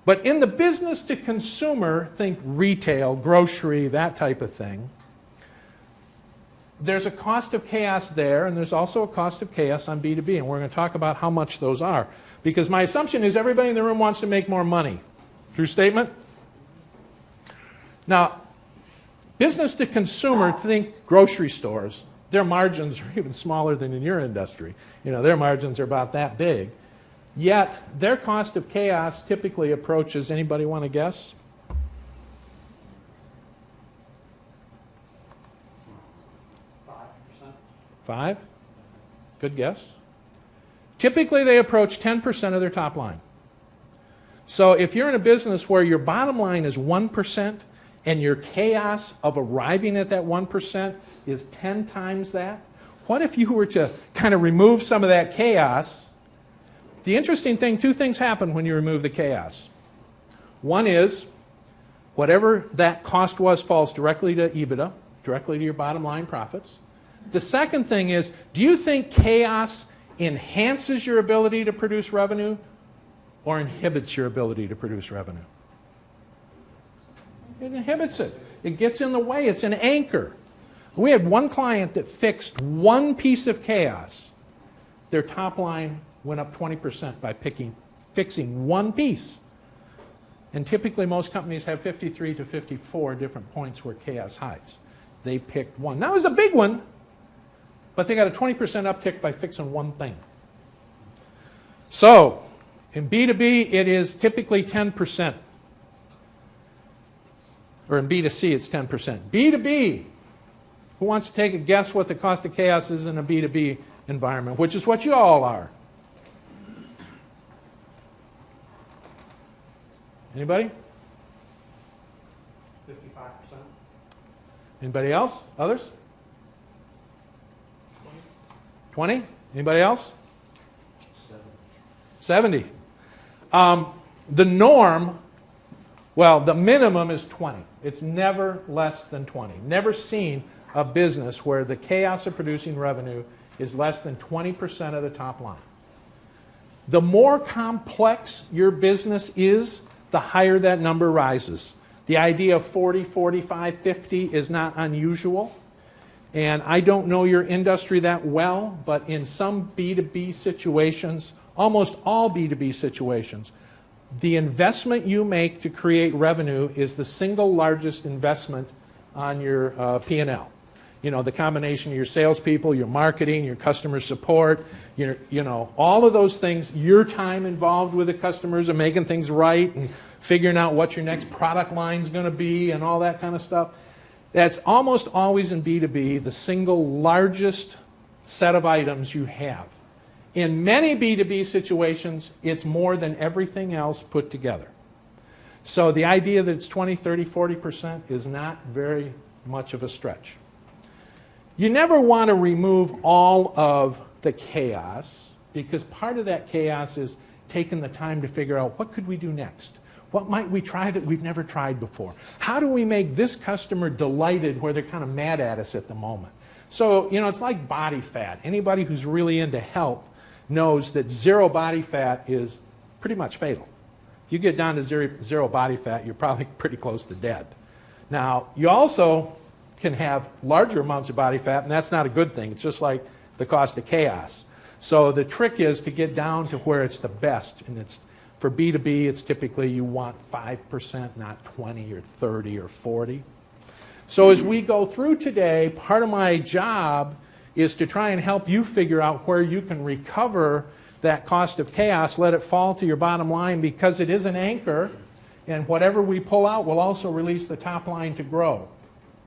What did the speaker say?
But in the business to consumer, think retail, grocery, that type of thing, there's a cost of chaos there, and there's also a cost of chaos on B2B, and we're going to talk about how much those are. Because my assumption is everybody in the room wants to make more money. True statement? Now, business to consumer, think grocery stores. Their margins are even smaller than in your industry. You know, their margins are about that big. Yet, their cost of chaos typically approaches, anybody want to guess? 5%. 5? Good guess. Typically, they approach 10% of their top line. So if you're in a business where your bottom line is 1% and your chaos of arriving at that 1% is 10 times that, what if you were to kind of remove some of that chaos? The interesting thing, two things happen when you remove the chaos. One is, whatever that cost was falls directly to EBITDA, directly to your bottom line profits. The second thing is, do you think chaos enhances your ability to produce revenue or inhibits your ability to produce revenue? It inhibits it. It gets in the way. It's an anchor. We had one client that fixed one piece of chaos. Their top line went up 20% by fixing one piece. And typically most companies have 53 to 54 different points where chaos hides. They picked one. That was a big one, but they got a 20% uptick by fixing one thing. So, in B2B, it is typically 10%. Or in B2C, it's 10%. B2B, who wants to take a guess what the cost of chaos is in a B2B environment, which is what you all are? Anybody? 55%. Anybody else? Others? 20? Anybody else? 70. The norm, well, the minimum is 20. It's never less than 20. Never seen a business where the chaos of producing revenue is less than 20% of the top line. The more complex your business is, the higher that number rises. The idea of 40, 45, 50 is not unusual. And I don't know your industry that well, but in some B2B situations, almost all B2B situations, the investment you make to create revenue is the single largest investment on your P&L. You know, the combination of your salespeople, your marketing, your customer support, all of those things, your time involved with the customers and making things right and figuring out what your next product line is going to be and all that kind of stuff. That's almost always in B2B the single largest set of items you have. In many B2B situations, it's more than everything else put together. So the idea that it's 20, 30, 40% is not very much of a stretch. You never want to remove all of the chaos, because part of that chaos is taking the time to figure out what could we do next? What might we try that we've never tried before? How do we make this customer delighted where they're kind of mad at us at the moment? So, it's like body fat. Anybody who's really into health knows that zero body fat is pretty much fatal. If you get down to zero body fat, you're probably pretty close to dead. Now, you also can have larger amounts of body fat, and that's not a good thing. It's just like the cost of chaos. So the trick is to get down to where it's the best. And for B2B, it's typically you want 5%, not 20 or 30 or 40. So as we go through today, part of my job is to try and help you figure out where you can recover that cost of chaos, let it fall to your bottom line, because it is an anchor, and whatever we pull out will also release the top line to grow.